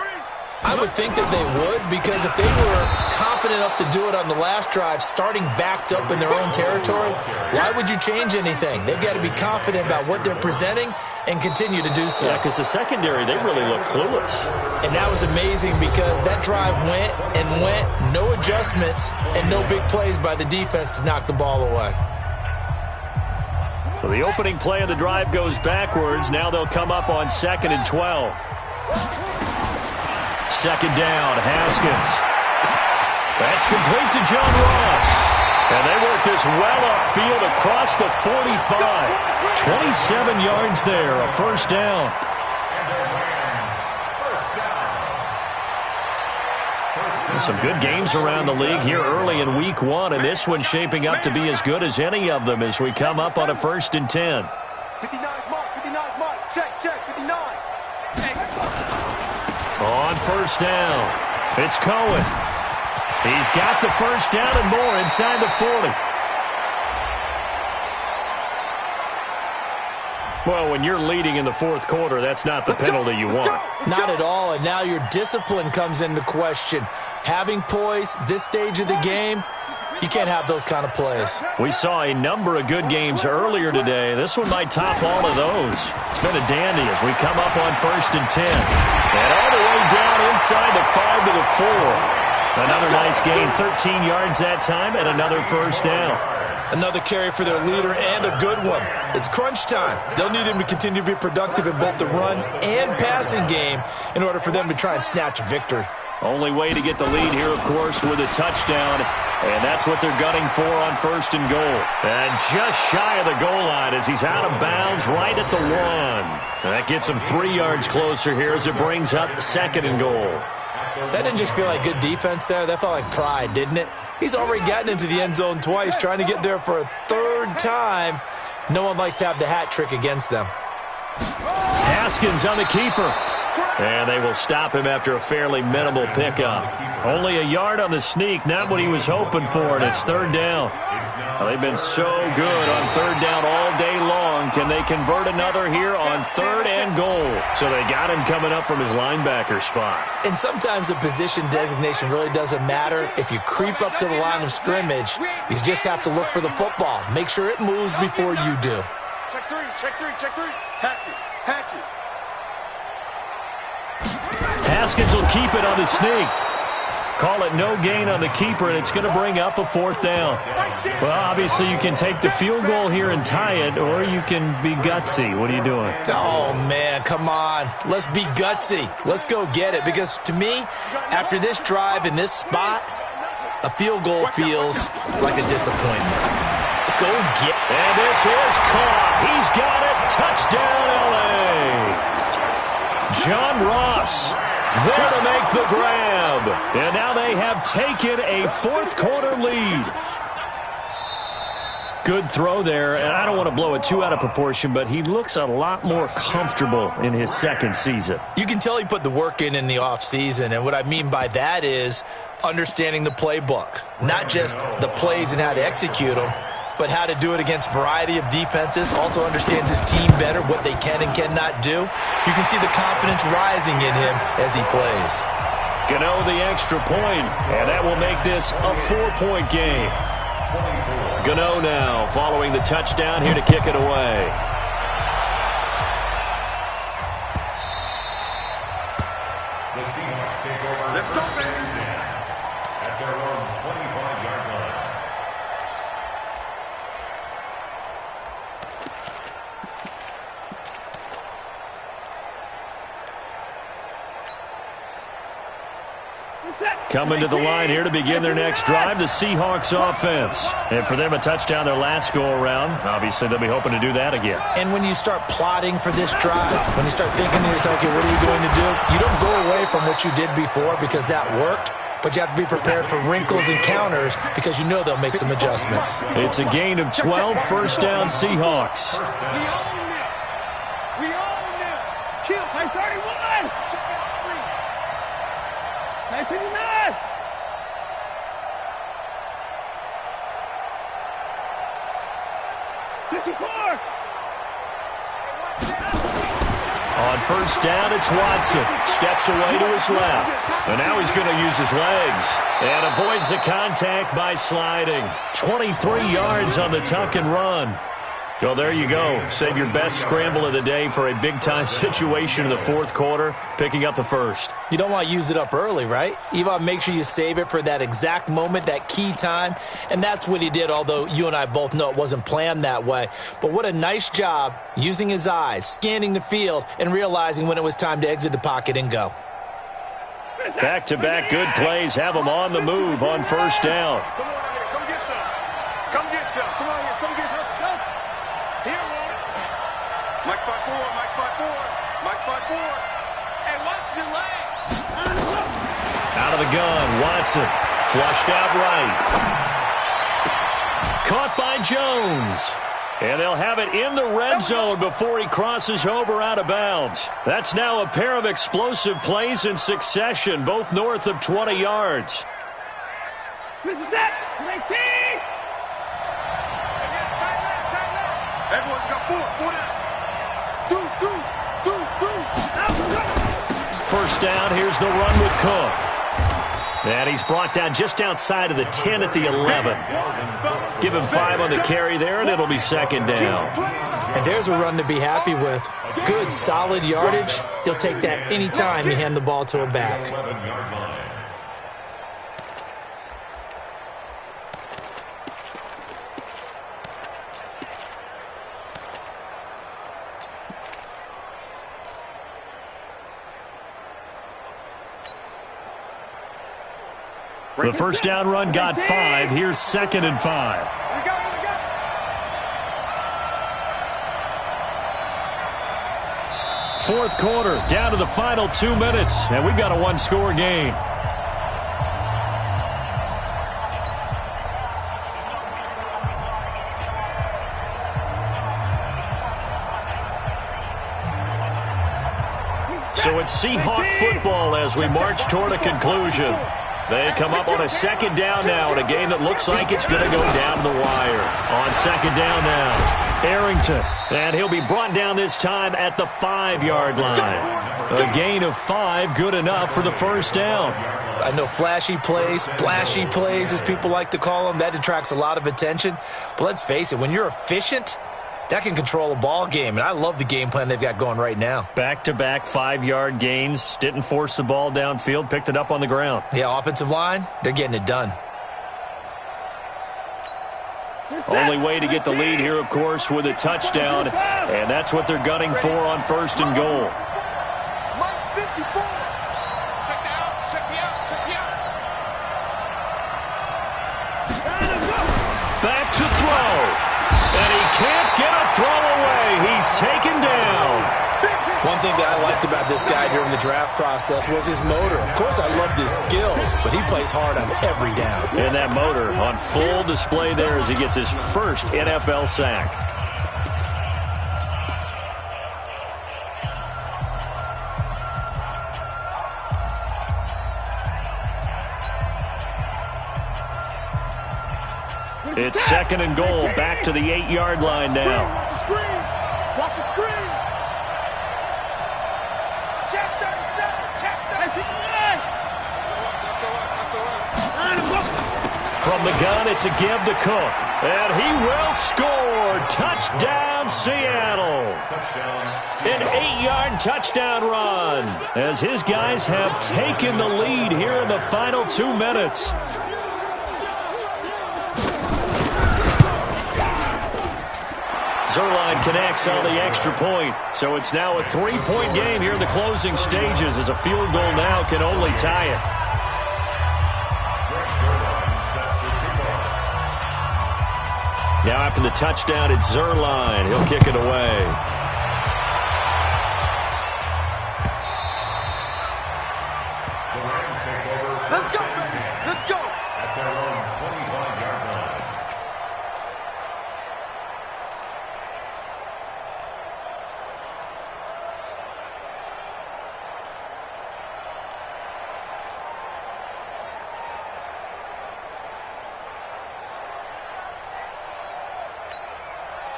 I would think that they would, because if they were confident enough to do it on the last drive, starting backed up in their own territory, why would you change anything? They've got to be confident about what they're presenting and continue to do so. Yeah, because the secondary, they really look clueless. And that was amazing because that drive went and went, no adjustments, and no big plays by the defense to knock the ball away. So the opening play of the drive goes backwards. Now they'll come up on 2nd and 12. Second down, Haskins. That's complete to John Ross. And they work this well upfield across the 45. 27 yards there, a first down. Some good games around the league here early in week 1, and this one's shaping up to be as good as any of them as we come up on a 1st and 10. 59 mark, 59 mark. Check, 59. On first down, it's Cohen. He's got the first down and more inside the 40. Well, when you're leading in the 4th quarter, that's not the penalty you want. Not at all, and now your discipline comes into question. Having poise this stage of the game, you can't have those kind of plays. We saw a number of good games earlier today. This one might top all of those. It's been a dandy as we come up on 1st and 10. And all the way down inside the 5 to the 4. Another nice gain, 13 yards that time, and another first down. Another carry for their leader and a good one. It's crunch time. They'll need him to continue to be productive in both the run and passing game in order for them to try and snatch a victory. Only way to get the lead here, of course, with a touchdown. And that's what they're gunning for on 1st and goal. And just shy of the goal line as he's out of bounds right at the 1. That gets him 3 yards closer here as it brings up 2nd and goal. That didn't just feel like good defense there. That felt like pride, didn't it? He's already gotten into the end zone twice, trying to get there for a 3rd time. No one likes to have the hat trick against them. Haskins on the keeper. And they will stop him after a fairly minimal pickup. Only a yard on the sneak, not what he was hoping for, and it's 3rd down. Well, they've been so good on 3rd down all day long. Can they convert another here on 3rd and goal? So they got him coming up from his linebacker spot. And sometimes the position designation really doesn't matter. If you creep up to the line of scrimmage, you just have to look for the football. Make sure it moves before you do. Check 3, check 3, check 3. Hatch it. Haskins will keep it on the sneak. Call it no gain on the keeper, and it's going to bring up a 4th down. Well, obviously you can take the field goal here and tie it, or you can be gutsy. What are you doing? Oh, man, come on. Let's be gutsy. Let's go get it, because to me, after this drive in this spot, a field goal feels like a disappointment. Go get it. And this is caught. He's got it. Touchdown, L.A. John Ross there to make the grab. And now they have taken a 4th quarter lead. Good throw there, and I don't want to blow it too out of proportion, but he looks a lot more comfortable in his 2nd season. You can tell he put the work in the offseason, and what I mean by that is understanding the playbook. Not just the plays and how to execute them, but how to do it against a variety of defenses. Also understands his team better, what they can and cannot do. You can see the confidence rising in him as he plays. Gano the extra point, and that will make this a 4-point game. Gano now following the touchdown here to kick it away. The Seahawks take over at their own 25-yard line. Coming to the line here to begin their next drive, the Seahawks offense. And for them, a touchdown their last go-around. Obviously, they'll be hoping to do that again. And when you start plotting for this drive, when you start thinking to yourself, okay, what are we going to do? You don't go away from what you did before because that worked, but you have to be prepared for wrinkles and counters because you know they'll make some adjustments. It's a gain of 12, first down Seahawks. We own them. Kill. Hey, 31. Hey, 59. 54. On first down, it's Watson. Steps away to his left. And now he's going to use his legs. And avoids the contact by sliding. 23 yards on the tuck and run. Well, there you go. Save your best scramble of the day for a big-time situation in the fourth quarter, picking up the first. You don't want to use it up early, right? You want to make sure you save it for that exact moment, that key time. And that's what he did, although you and I both know it wasn't planned that way. But what a nice job using his eyes, scanning the field, and realizing when it was time to exit the pocket and go. Back-to-back good plays have him on the move on first down. Come on, come get some. Come get some. Come on, come get some. Here, Mike spot forward, Mike spot forward, Mike spot forward. Hey, watch your leg. Out of the gun, Watson. Flushed out right. Caught by Jones. And they'll have it in the red zone before he crosses over out of bounds. That's now a pair of explosive plays in succession, both north of 20 yards. This is it. 19. Everyone's got four down. First down, here's the run with Cook. And he's brought down just outside of the 10 at the 11. Give him 5 on the carry there, and it'll be second down. And there's a run to be happy with. Good, solid yardage. He'll take that any time you hand the ball to a back. The first down run got 5. Here's second and 5. Fourth quarter, down to the final 2 minutes, and we've got a one-score game. So it's Seahawk football as we march toward a conclusion. They come up on a second down now in a game that looks like it's going to go down to the wire. On second down now, Arrington. And he'll be brought down this time at the 5-yard line. A gain of 5, good enough for the first down. I know flashy plays, splashy plays, as people like to call them, that attracts a lot of attention. But let's face it, when you're efficient, that can control a ball game, and I love the game plan they've got going right now. Back-to-back 5-yard gains, didn't force the ball downfield, picked it up on the ground. Yeah, offensive line, they're getting it done. Only way to get the lead here, of course, with a touchdown, and that's what they're gunning for on first and goal. Mike 54. Check the out, check the out, check the out. Back to throw. And he can't get a throw away. He's taken down. One thing that I liked about this guy during the draft process was his motor. Of course, I loved his skills, but he plays hard on every down. And that motor on full display there as he gets his first NFL sack. It's second and goal, back to the 8-yard line now. Watch the screen. Watch the screen. Check 37. Check 39. From the gun, it's a give to Cook. And he will score. Touchdown, Seattle. An 8-yard touchdown run as his guys have taken the lead here in the final 2 minutes. Zerline connects on the extra point. So it's now a 3-point game here in the closing stages as a field goal now can only tie it. Now after the touchdown, it's Zerline. He'll kick it away. Let's go, baby. Let's go. At their own 25-yard line.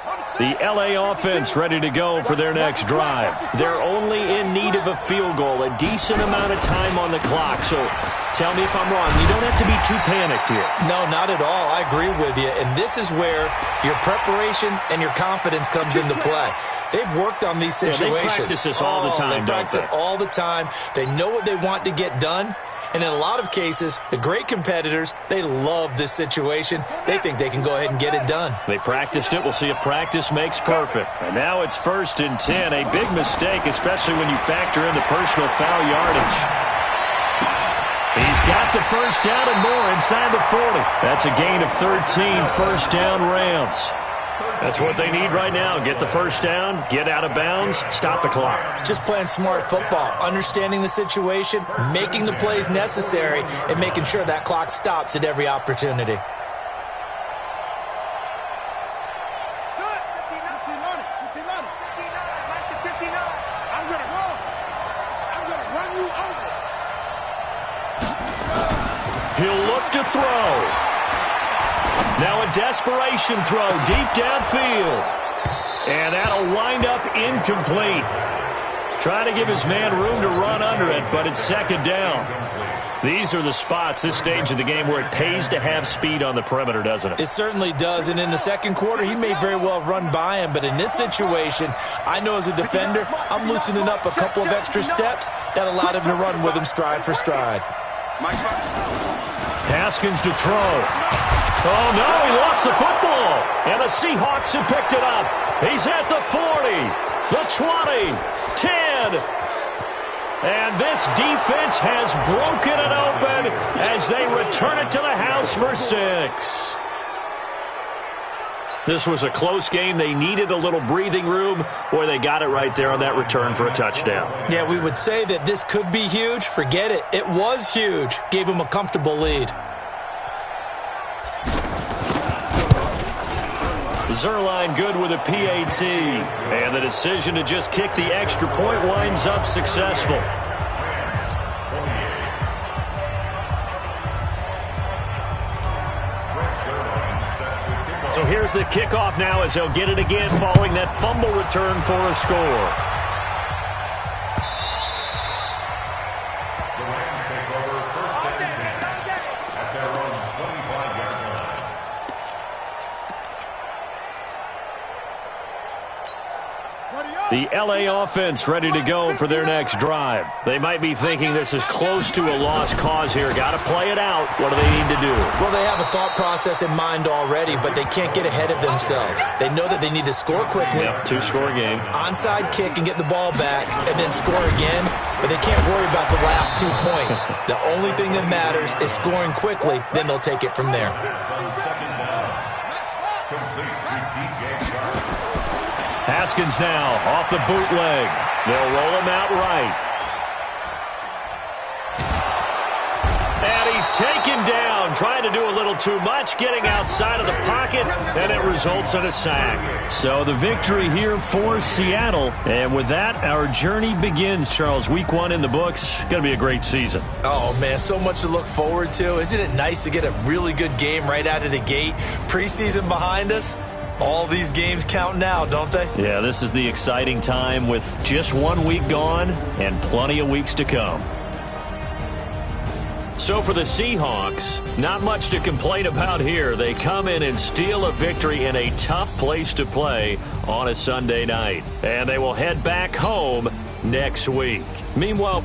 I'm The LA offense ready to go for their next drive. They're only in need of a field goal, a decent amount of time on the clock. So tell me if I'm wrong. You don't have to be too panicked here. No, not at all. I agree with you. And this is where your preparation and your confidence comes into play. They've worked on these situations. Yeah, they practice this all the time, They practice it all the time. They know what they want to get done. And in a lot of cases, the great competitors, they love this situation. They think they can go ahead and get it done. They practiced it. We'll see if practice makes perfect. And now it's 1st and 10. A big mistake, especially when you factor in the personal foul yardage. He's got the first down and more inside the 40. That's a gain of 13, first down Rams. That's what they need right now. Get the first down, get out of bounds, stop the clock. Just playing smart football, understanding the situation, making the plays necessary, and making sure that clock stops at every opportunity. He'll look to throw. Now a desperation throw deep downfield. And that'll wind up incomplete. Trying to give his man room to run under it, but it's 2nd down. These are the spots, this stage of the game, where it pays to have speed on the perimeter, doesn't it? It certainly does, and in the 2nd quarter, he may very well run by him, but in this situation, I know as a defender, I'm loosening up a couple of extra steps that allowed him to run with him stride for stride. Haskins to throw. Oh, no, he lost the football. And the Seahawks have picked it up. He's at the 40, the 20, 10. And this defense has broken it open as they return it to the house for 6. This was a close game. They needed a little breathing room. Boy, they got it right there on that return for a touchdown. Yeah, we would say that this could be huge. Forget it. It was huge. Gave him a comfortable lead. Zerline good with a PAT. And the decision to just kick the extra point winds up successful. So here's the kickoff now as they'll get it again following that fumble return for a score. The LA offense ready to go for their next drive. They might be thinking this is close to a lost cause here. Got to play it out. What do they need to do? Well, they have a thought process in mind already, but they can't get ahead of themselves. They know that they need to score quickly. Yep, 2-score game. Onside kick and get the ball back and then score again, but they can't worry about the last 2 points. The only thing that matters is scoring quickly, then they'll take it from there. Haskins now off the bootleg. They'll roll him out right. And he's taken down, trying to do a little too much, getting outside of the pocket, and it results in a sack. So the victory here for Seattle. And with that, our journey begins, Charles. Week 1 in the books. Going to be a great season. Oh, man, so much to look forward to. Isn't it nice to get a really good game right out of the gate? Preseason behind us. All these games count now, don't they? Yeah, this is the exciting time with just 1 week gone and plenty of weeks to come. So for the Seahawks, not much to complain about here. They come in and steal a victory in a tough place to play on a Sunday night. And they will head back home next week. Meanwhile,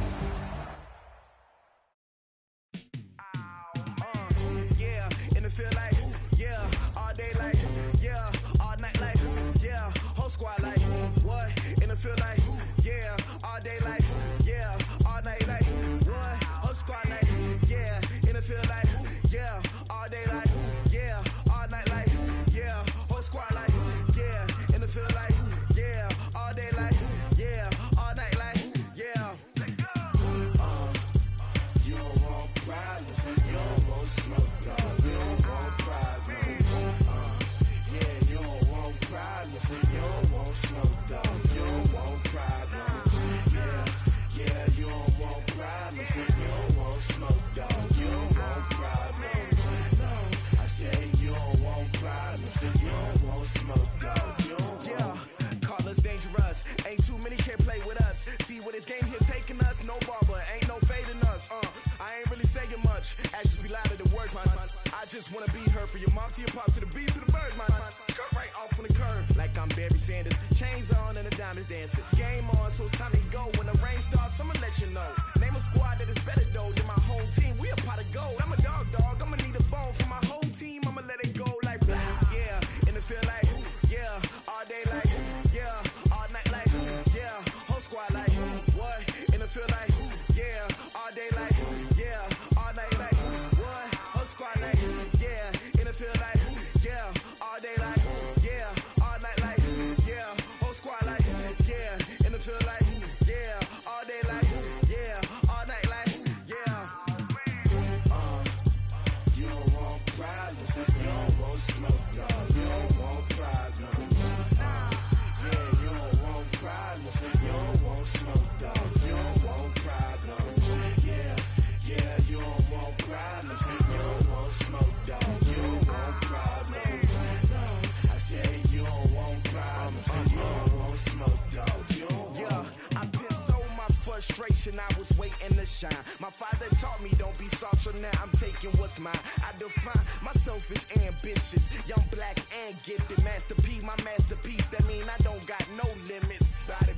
just wanna be her. For your mom to your pop to the beat to the bird, man. Cut right off on the curb, like I'm Barry Sanders. Chains on and the diamonds dancing. Game on, so it's time to go. When the rain starts, I'ma let you know. Name a squad that is better though than my home team. We a pot of gold. I'm a dog, I'ma need a bone for my whole team. I'ma let it go like yeah. In the field like yeah. All day like yeah. All night like yeah. Whole squad like what? In the field like yeah. All day like yeah. All night like what? Whole squad like yeah. In the field like yeah. All day like yeah. All night like yeah. Whole squad like yeah. In the field like yeah. All day like yeah. All night like yeah. You don't want problems. You don't want smoke, no. You don't want problems. Yeah, you don't want problems. You don't want smoke, dog. You don't want problems. Yeah, you don't want problems. You don't want smoke, dog. You don't want problems. No, I said you don't want problems. You don't want smoke, dog. You don't want. Yeah, I pissed so my frustration. I was waiting to shine. My father taught me don't be soft, so now I'm taking what's mine. I define myself as ambitious, young, black, and gifted. Master P, my masterpiece. That mean I don't got no limits. Bout it,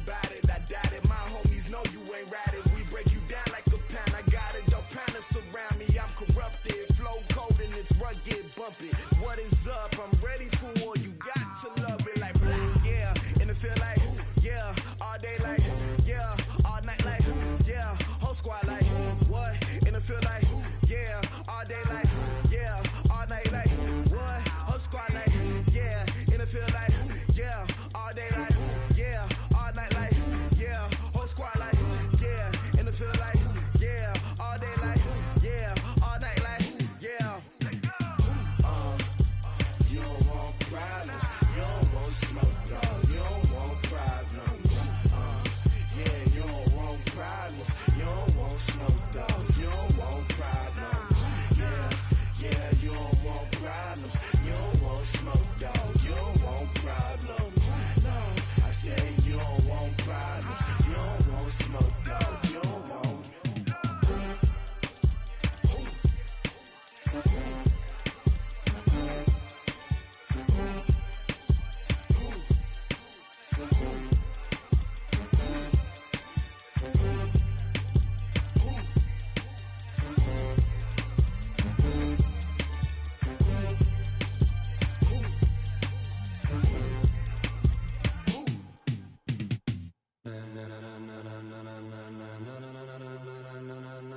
I doubt it. My homies know you ain't ratted. We break you down like a pound. I got it, don't pound us around me. I'm corrupted, flow cold and it's rugged, bump it. What is up? I'm ready for war. You got to love it like yeah. In the field like yeah. All day like yeah. All night like yeah. Whole squad like what? In the field like yeah. All day like yeah. All night like what? Whole squad like yeah. In the field like yeah. All day like yeah. All night like yeah. Whole squad like yeah. In the field like yeah. All day like yeah. All night like yeah. You don't want problems. You don't want smoke, dog. You don't want problems. Yeah, you don't want problems. You don't want smoke, dog. You don't want problems. Yeah, you don't want problems. You don't want smoke, dog. You don't want problems. No, I said you don't want problems. You don't want smoke, dog. You don't want.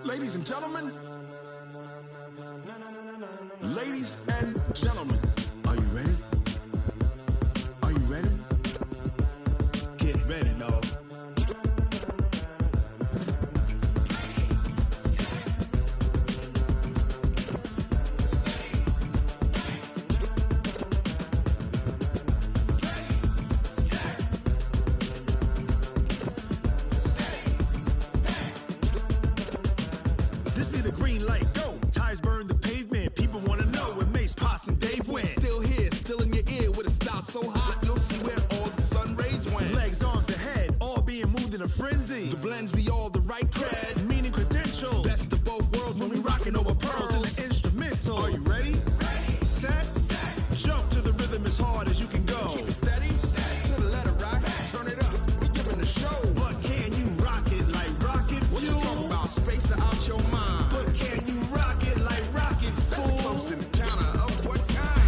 Ladies and gentlemen, ladies and gentlemen, are you ready? Are you ready? Get ready, dog. This be the green light, go. Tires burn the pavement, people wanna know where Mace, Poss, and Dave went. Still here, still in your ear with a style so hot, you'll see where all the sun rays went. Legs, arms, and head, all being moved in a frenzy. The blends be all the right cred, meaning credentials. Best of both worlds when we rockin' over pearls in the instrumental. Are you ready? Set, jump to the rhythm as hard as you can go. Keep it steady, to the letter rock, turn it up, we giving the show. But can you rock it like rocket fuel? What you talking about, space or out your mind? But can you rock it like rockets, fool? That's a close encounter of what kind?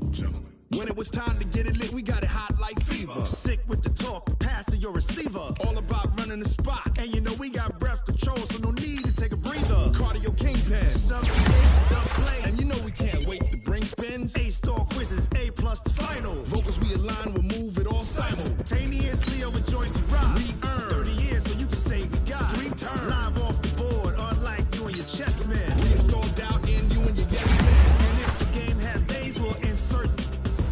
Gentlemen. When it was time to get it lit, we got it hot like fever. Sick with the talk, passing your receiver. All about running the spot. And you know we got breath control, so no need to take a breather. Cardio kingpin. Some don't play. And you know we can't wait to bring spins. A-star quizzes, A+ the final. Vocals we align, we'll move it all simultaneously over joints we rock. We earn 30 years, so you can say we got 3 turns. Live off the board, unlike you and your chess man. We install doubt in you and your yes man. And if the game had veins, we'll insert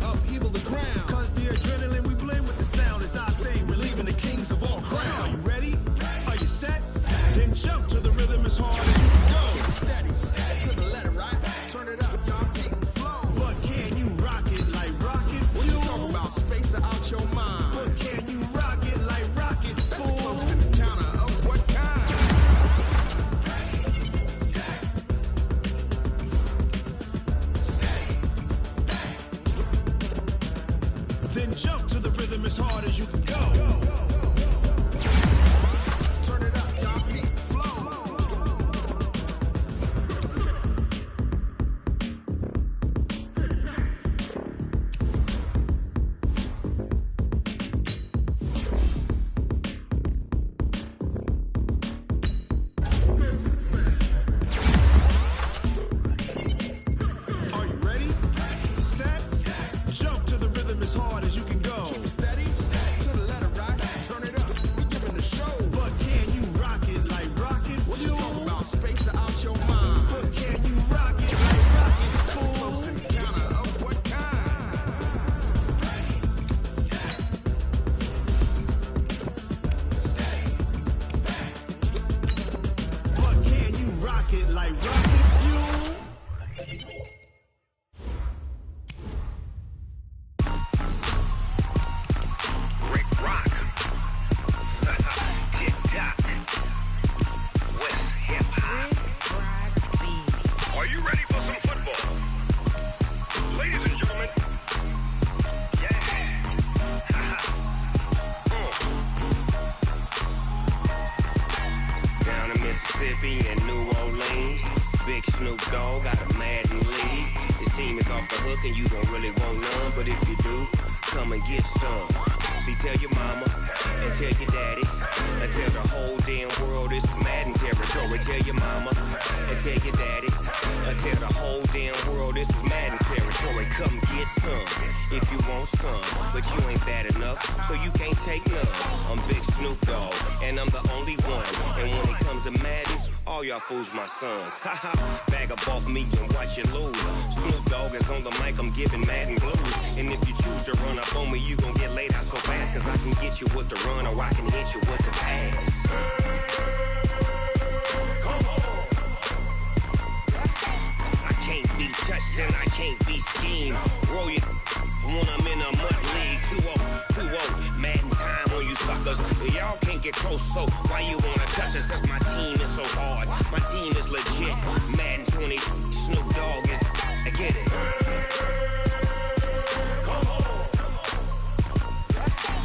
upheaval the ground. Cause the adrenaline we blend with the sound is our thing. We're leaving the kings of all crowns. So, you ready? rhythm as hard as you can go. Turn it up, y'all. Beat flow. Are you ready? Set. Jump to the rhythm as hard as you can go. Keep steady. To the letter, right? Turn it up. We giving the show. But can you rock it like rocket fuel? What you talking about? Space or out your mind? But can you rock it like rocket fuel? Close encounter of what kind? But can you rock it like rocket fuel? Rick Rock. Tick-tock. West hip-hop. Are you ready for some football? Ladies and gentlemen. Yeah. Down in Mississippi and New Orleans, Big Snoop Dogg got a Madden league. His team is off the hook and you don't really want none, but if you do, come and get some. See, tell your mama and tell your daddy and tell the whole damn world this is Madden territory. Tell your mama and tell your daddy and tell the whole damn world this is Madden territory. Come get some if you want some, but you ain't bad enough, so you can't take none. I'm Big Snoop Dogg and I'm the only one. And when it comes to Madden, all y'all fools my sons. Haha, bag up off me and watch you lose. Snoop Dogg is on the mic, I'm giving Madden blues. And if you choose to run up on me, you gon' get laid out so fast. Cause I can get you with the run or I can hit you with the pass. Come on. I can't be touched and I can't be schemed. Roll you when I'm in a mud league. 2-0, Madden time on you suckers. Y'all can't get close, so why you wanna touch us? Cause my team is so hard, my team is legit. Madden 20, Snoop Dogg is, I get it. Come on.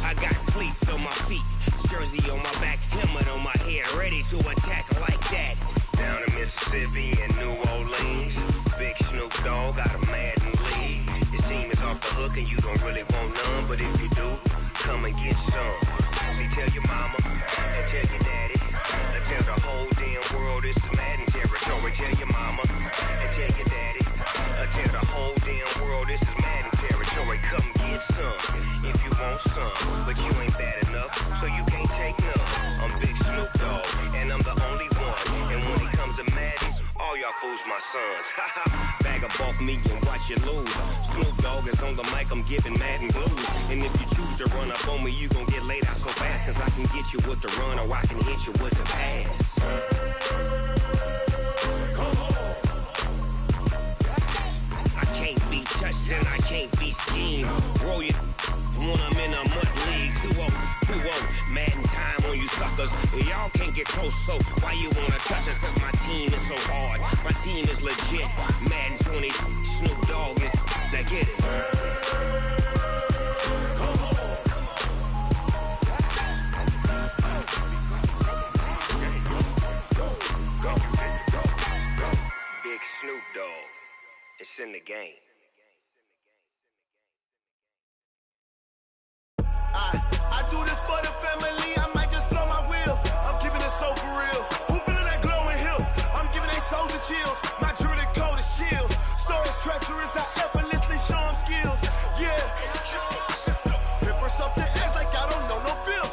I got cleats on my feet, jersey on my back, helmet on my head, ready to attack like that. Down in Mississippi and New Orleans, Big Snoop Dogg got a Madden league. His team is off the hook and you don't really want none, but if you do, come and get some. See, tell your mama and tell your daddy and tell the whole damn world this is Madden territory. Tell your mama and tell your daddy and tell the whole damn world this is Madden territory. Come get some if you want some, but you ain't bad enough, so you can't take none. I'm Big Snoop Dogg and I'm the only one. And when it comes to Madden, all y'all fools my sons. Bag up off me and watch you lose. Snoop Dogg is on the mic, I'm giving Madden blues. And if you choose to run up on me, you gon' get laid out so fast. Cause I can get you with the run or I can hit you with the pass. Come on. I can't be touched and I can't be schemed. Roll you when I'm in a mud league. 2-0, Madden time on you suckers. Y'all can't get close, so why you wanna touch us? Cause my team is so hard, my team is legit. Madden 20, Snoop Dogg is, now get it. Come on. Go. Big Snoop Dogg, it's in the game. I do this for the family, I might just blow my wheel. I'm keeping it so for real. Who feeling that glowing hill? I'm giving they soldier chills. My jewelry coat is chill. Stories treacherous, I effortlessly show them skills. Yeah. Paper stuff the edge like I don't know no bill.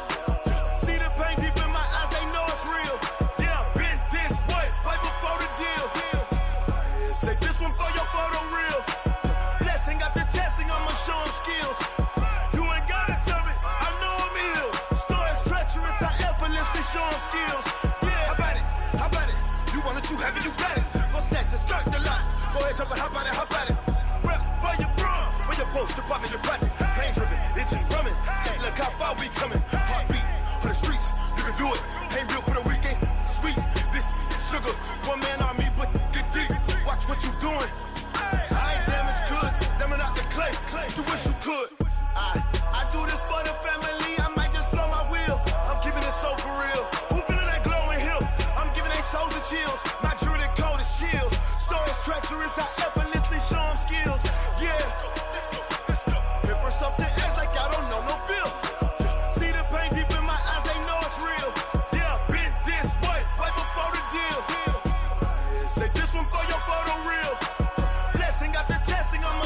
See the pain deep in my eyes, they know it's real. Yeah, been this way, right before the deal. Say this one for your photo reel. Blessing after testing, I'ma show them skills. Show them skills. Yeah, how about it? You want it, you have it, you got it. Go snatch it, skirt the lot. Go ahead, jump it, how about it? Well,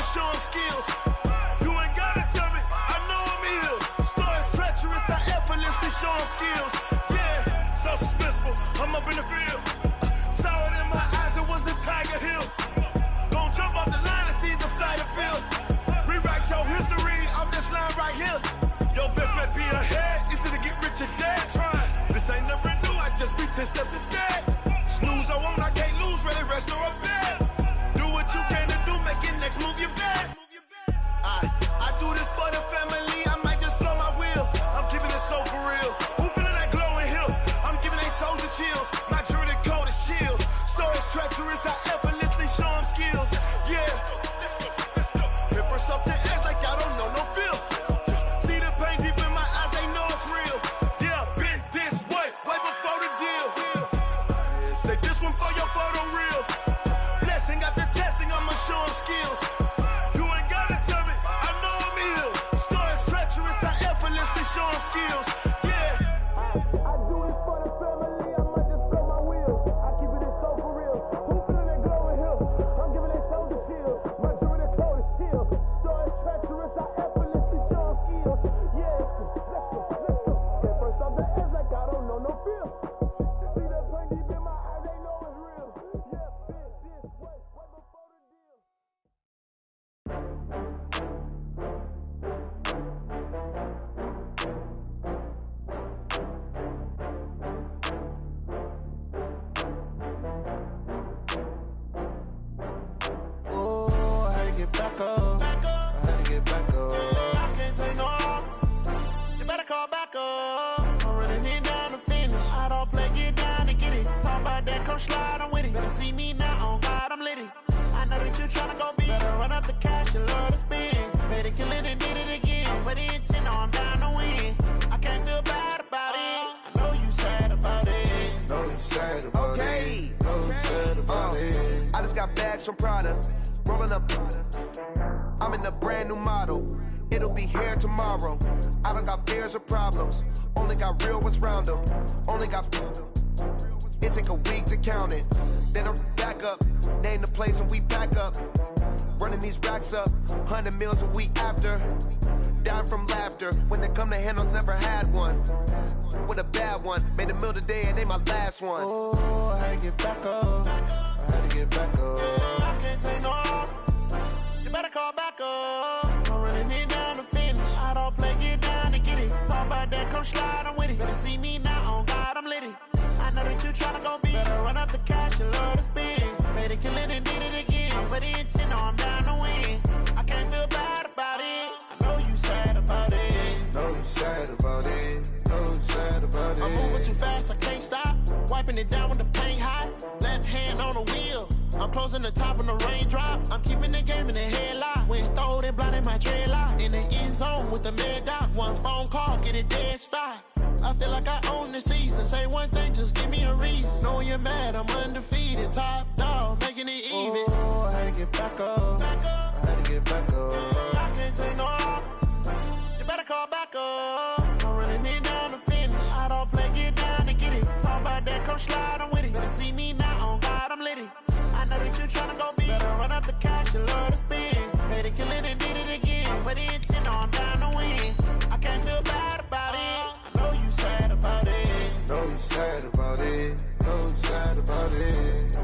I'ma show him skills. You ain't gotta tell me, I know I'm ill. Stories treacherous, I effortlessly show him skills. Yeah, so suspenseful, I'm up in the field. Saw it in my eyes, it was the Tiger Hill. Gon' jump off the line and see the flight of field. Rewrite your history, I'm this line right here. Your best bet be ahead, easy to get rich or dead. Trying, this ain't never new, I just be 10 steps instead. Snooze I won't, I can't lose, ready, rest or a bed. Do what you can to do, make your next move your best. I do this for the family, I might just blow my wheel. I'm keeping it so for real. Who feeling that glowing hill? I'm giving they souls the chills. My jewelry code is chill. Stories treacherous, I effortlessly show them skills. Yeah. Hit first off the edge like I don't know no feel. See the pain deep in my eyes, they know it's real. Yeah, been this way before the deal. Say this one for your photo reel. Blessing after testing, I'ma show them skills. You ain't gotta tell me, I know I'm ill. Stories treacherous, I effortlessly show them skills. Yeah. I do this for the family, I might just blow my wheel. I keep it so for real. Who feeling that glowing hill? I'm giving they souls the chills. My jewelry code is chill. Stories treacherous, I effortlessly show them skills. Yeah, let's go. Get first off the edge like I don't know no feel. See that pain deep in my eyes, they know it's real. Yeah, been this way before the deal. Oh, I had to get back up. I had to get back up. I can't take no loss. You better call back up. I'm running it down to finish. I don't play, get down and get it. Talk about that, come slide, I'm with it. Better see me now, on God, I'm litty. I know that you tryna go big. Better run up the cash, you love to spend. Better kill it and did it again. I'm with the intent, no, I'm down to win. I can't feel bad about it. I know you sad about it. Know you sad about it. Know you sad about it. I just got bags from Prada, rolling up. I'm in a brand new model. It'll be here tomorrow. I don't got fears or problems. Only got real ones round them. Only got. It take a week to count it. Then I back up, name the place and we back up. Running these racks up, 100 meals a week after. Dying from laughter. When they come to handles, never had one. With a bad one, made a meal today and they my last one. Oh, I had to get back up. I had to get back up. I can't take no loss. You better call back up. I'm running it down to finish. I don't play, get down and get it. Talk about that, come slide, I'm with it. Better see me now, on God, I'm litty. I know that you tryna go big. Better run up the cash, you love to spend. Better kill it and did it again. I'm with the intent, no, I'm down to win. I can't feel bad about it. I know you sad about it. Know you sad about it. Know you sad about it. I'm moving too fast, I can't stop. Wiping it down when the paint hot. Left hand on the wheel. I'm closing the top on the raindrop. I'm keeping the game in the headlock. When throwed and blinded my dreadlock. In the end zone with the mad dot. One phone call, get it dead stop. I feel like I own the season. Say one thing, just give me a reason. Knowing you're mad, I'm undefeated. Top dog, making it even. Oh, I had to get back up. I had to get back up. I can't take no loss. You better call back up. I'm running it down to finish. I don't play, get down and get it. Talk about that, come slide, I'm with it. Better see me now, on God, I'm litty. I know that you tryna go big. Better run up the cash, you love to spend. Better kill it and did it again. But the intent, no, I'm down to win. I can't feel bad about it. I know you sad about it. Know you sad about it. Know you sad about it.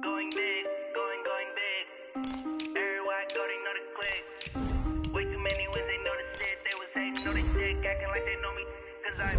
Going big, going big. Everywhere I go, they know the click. Way too many wins, they know the shit. They was hating, know they sick, acting like they know me. Cause I'm